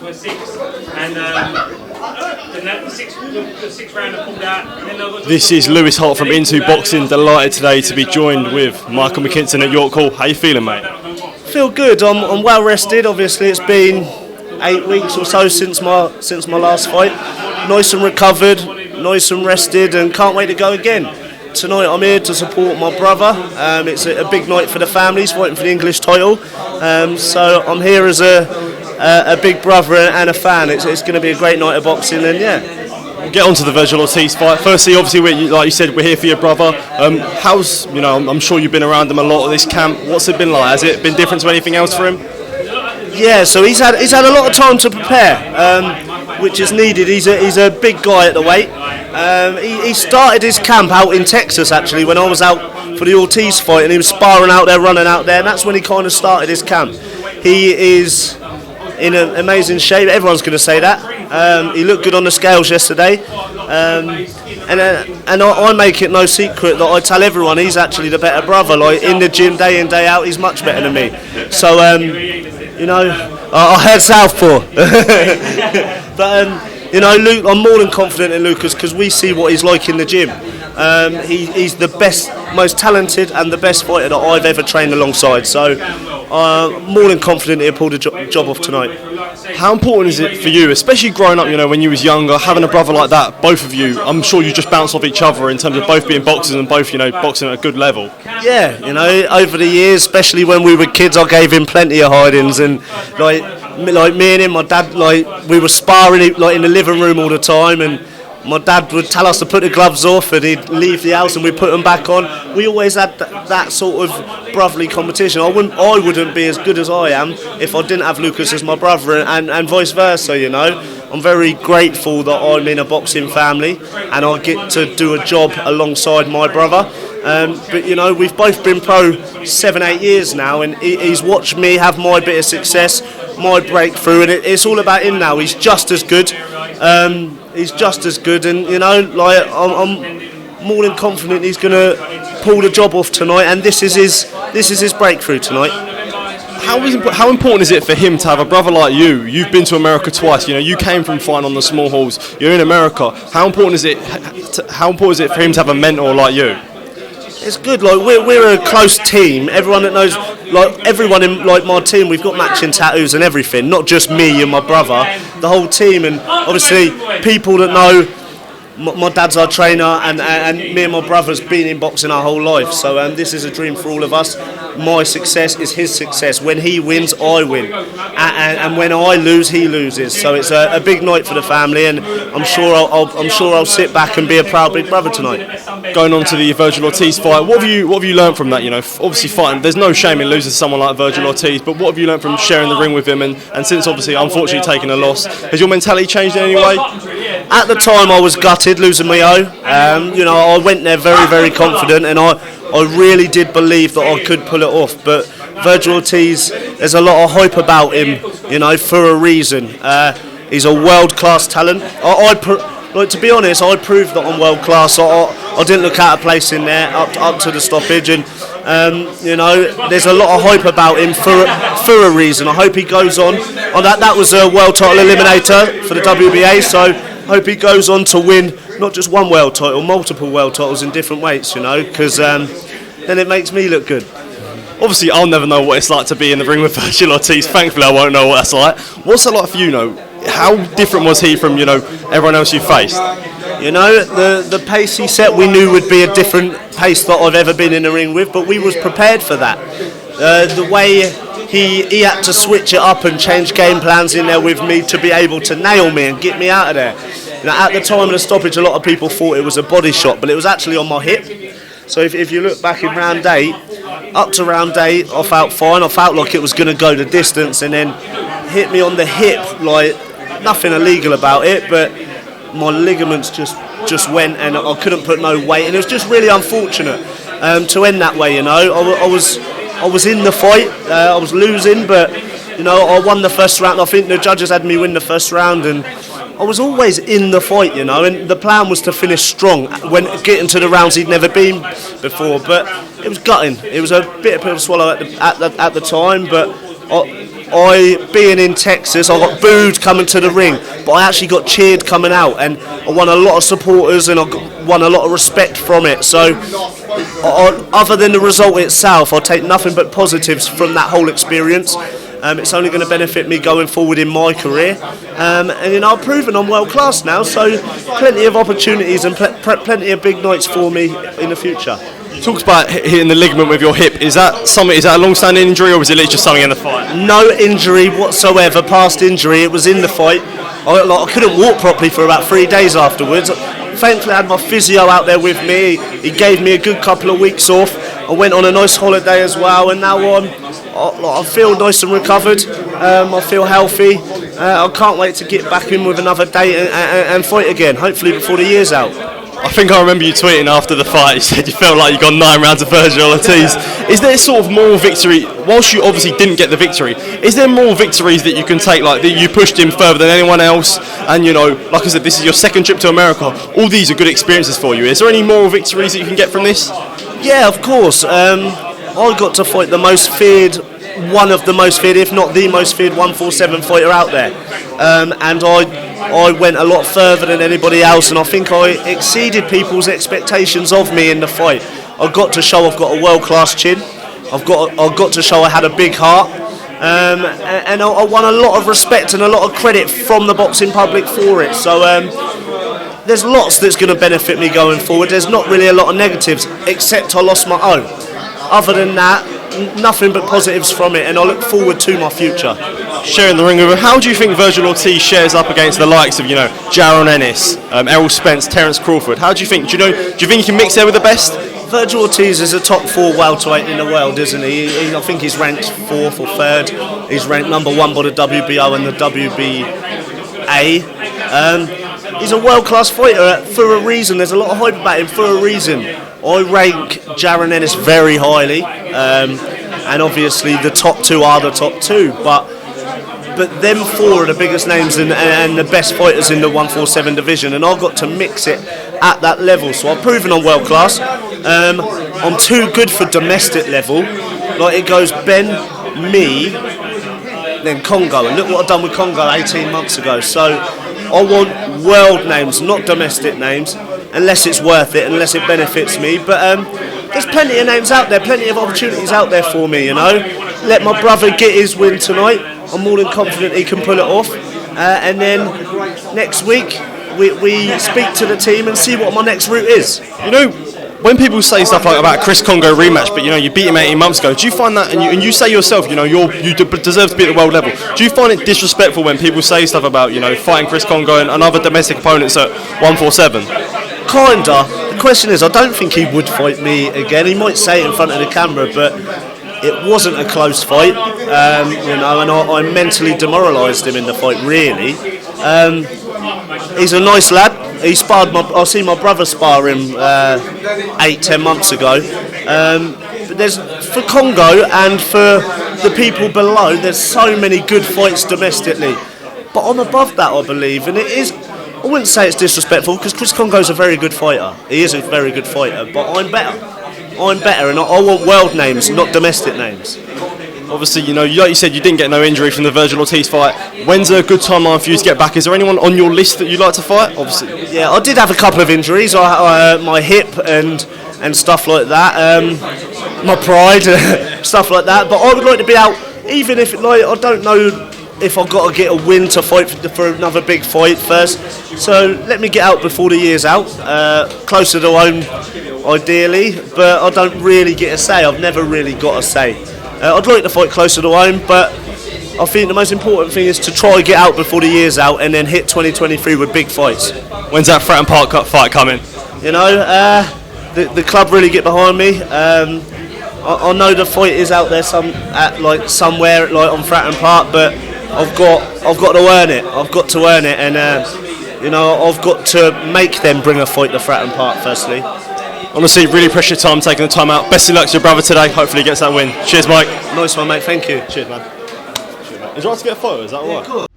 were six, and then the sixth round I pulled out. This is Lewis Hart from Into Boxing. Delighted today to be joined with Michael McKinson at York Hall. How you feeling, mate? Feel good. I'm well rested. Obviously, it's been 8 weeks or so since my last fight. Nice and recovered, nice and rested, and can't wait to go again. Tonight I'm here to support my brother. It's a big night for the family. He's fighting for the English title. So I'm here as a big brother and a fan. It's going to be a great night of boxing, and yeah. We'll get on to the Vergil Ortiz fight. Firstly, obviously, like you said, we're here for your brother. How's, I'm sure you've been around him a lot at this camp. What's it been like? Has it been different to anything else for him? Yeah, so he's had a lot of time to prepare, which is needed. He's a big guy at the weight. He started his camp out in Texas, actually, when I was out for the Ortiz fight, and he was sparring out there, running out there, and that's when he kind of started his camp. He is in an amazing shape. Everyone's going to say that. He looked good on the scales yesterday, and I make it no secret that I tell everyone he's actually the better brother. Like in the gym, day in day out, he's much better than me. So I heard southpaw, but Luke, I'm more than confident in Lucas because we see what he's like in the gym. He's the best, most talented, and the best fighter that I've ever trained alongside. So more than confident he'll pull the job off tonight. How important is it for you, especially growing up, when you was younger, having a brother like that, both of you? I'm sure you just bounce off each other in terms of both being boxers and both, boxing at a good level. Yeah, over the years, especially when we were kids, I gave him plenty of hidings, and like me and him, my dad, we were sparring in the living room all the time, and my dad would tell us to put the gloves off, and he'd leave the house and we'd put them back on. We always had that sort of brotherly competition. I wouldn't be as good as I am if I didn't have Lucas as my brother, and vice versa. I'm very grateful that I'm in a boxing family and I get to do a job alongside my brother. But we've both been pro 7-8 years now, and he's watched me have my bit of success, my breakthrough, and it's all about him now. He's just as good. And I'm more than confident he's going to pull the job off tonight, and this is his breakthrough tonight. How important is it for him to have a brother like you? You've been to America twice. You came from fighting on the small halls. You're in America. How important is it for him to have a mentor like you? It's good. We're a close team. Everyone that knows, everyone in my team, we've got matching tattoos and everything. Not just me and my brother, the whole team, and obviously people that know. My dad's our trainer, and me and my brother's been in boxing our whole life. So this is a dream for all of us. My success is his success. When he wins, I win, and when I lose, he loses. So it's a big night for the family, and I'm sure I'll sit back and be a proud big brother tonight. Going on to the Vergil Ortiz fight, what have you learned from that? Obviously fighting. There's no shame in losing to someone like Vergil Ortiz, but what have you learned from sharing the ring with him? And since obviously, unfortunately, taking a loss, has your mentality changed in any way? At the time, I was gutted losing my O. I went there very, very confident, and I really did believe that I could pull it off. But Vergil Ortiz, there's a lot of hype about him, for a reason. He's a world-class talent. To be honest, I proved that I'm world-class. I didn't look out of place in there up to the stoppage, and there's a lot of hype about him for a reason. I hope he goes on. That was a world title eliminator for the WBA, so I hope he goes on to win not just one world title, multiple world titles in different weights, because then it makes me look good. Obviously, I'll never know what it's like to be in the ring with Vergil Ortiz. Thankfully, I won't know what that's like. What's it like for you, How different was he from, everyone else you faced? The pace he set, we knew would be a different pace that I've ever been in the ring with, but we was prepared for that. The way he had to switch it up and change game plans in there with me to be able to nail me and get me out of there. At the time of the stoppage, a lot of people thought it was a body shot, but it was actually on my hip. So if you look back in round 8, up to round 8, I felt fine. I felt like it was going to go the distance, and then hit me on the hip, nothing illegal about it, but my ligaments just went, and I couldn't put no weight, and it was just really unfortunate to end that way. I was in the fight. I was losing, but I won the first round. I think the judges had me win the first round, and I was always in the fight, and the plan was to finish strong when getting to the rounds he'd never been before. But it was gutting. It was a bit of a pill to swallow at the time, but being in Texas, I got booed coming to the ring, but I actually got cheered coming out, and I won a lot of supporters and I won a lot of respect from it. So other than the result itself, I'll take nothing but positives from that whole experience. It's only going to benefit me going forward in my career, and I've proven I'm world class now, so plenty of opportunities and plenty of big nights for me in the future. You talked about hitting the ligament with your hip. Is that a long-standing injury, or was it literally just something in the fight? No injury whatsoever, past injury. It was in the fight. I couldn't walk properly for about 3 days afterwards. Thankfully I had my physio out there with me. He gave me a good couple of weeks off. I went on a nice holiday as well, and now I feel nice and recovered. I feel healthy. I can't wait to get back in with another day and fight again, hopefully before the year's out. I think I remember you tweeting after the fight, you said you felt like you got 9 rounds of Vergil Ortiz. Is there sort of more victory, whilst you obviously didn't get the victory, is there more victories that you can take, like that you pushed him further than anyone else, and like I said, this is your second trip to America, all these are good experiences for you. Is there any more victories that you can get from this? Yeah, of course. I got to fight the most feared, one of the most feared, if not the most feared 147 fighter out there, and I went a lot further than anybody else, and I think I exceeded people's expectations of me in the fight. I got to show I've got a world-class chin. I've got to show I had a big heart, and I won a lot of respect and a lot of credit from the boxing public for it. So there's lots that's going to benefit me going forward. There's not really a lot of negatives, except I lost my own. Other than that, nothing but positives from it, and I look forward to my future. Sharing the ring with him, how do you think Vergil Ortiz shares up against the likes of Jaron Ennis, Errol Spence, Terence Crawford? How do you think? Do you think he can mix there with the best? Vergil Ortiz is a top 4 welterweight in the world, isn't he? I think he's ranked 4th or 3rd. He's ranked number 1 by the WBO and the WBA. He's a world-class fighter for a reason. There's a lot of hype about him for a reason. I rank Jaron Ennis very highly, and obviously the top 2 are the top 2, but them 4 are the biggest names and the best fighters in the 147 division, and I've got to mix it at that level. So I've proven I'm world class. I'm too good for domestic level. Like, it goes Ben, me, then Kongo, and look what I've done with Kongo 18 months ago. So I want world names, not domestic names, unless it's worth it, unless it benefits me. But there's plenty of names out there, plenty of opportunities out there for me, Let my brother get his win tonight. I'm more than confident he can pull it off. And then next week, we speak to the team and see what my next route is. When people say stuff like about Chris Kongo rematch, but you beat him 18 months ago, do you find that, and you say yourself, you deserve to be at the world level, do you find it disrespectful when people say stuff about, fighting Chris Kongo and other domestic opponents at 147? Kinda. The question is, I don't think he would fight me again. He might say it in front of the camera, but it wasn't a close fight, and I mentally demoralised him in the fight, really. He's a nice lad. He sparred I see my brother spar him 8-10 months ago. But there's, for Kongo and for the people below, there's so many good fights domestically. But I'm above that, I believe, and it is. I wouldn't say it's disrespectful, because Chris Kongo's a very good fighter. He is a very good fighter, but I'm better. And I want world names, not domestic names. Obviously, like you said, you didn't get no injury from the Vergil Ortiz fight. When's a good timeline for you to get back? Is there anyone on your list that you'd like to fight? Obviously. Yeah, I did have a couple of injuries. My hip and stuff like that. My pride, stuff like that. But I would like to be out, even if I don't know if I've got to get a win to fight for another big fight first. So let me get out before the year's out, closer to home ideally, but I don't really get a say. I've never really got a say. I'd like to fight closer to home, but I think the most important thing is to try to get out before the year's out and then hit 2023 with big fights. When's that Fratton Park Cup fight coming? The club really get behind me. I know the fight is out there somewhere on Fratton Park, but I've got to earn it. I've got to earn it, and I've got to make them bring a fight to Fratton Park firstly. Honestly, really appreciate your time taking the time out. Best of luck to your brother today. Hopefully he gets that win. Cheers, Mike. Nice one, mate. Thank you. Cheers, man. Is it right to get a photo? Is that all right?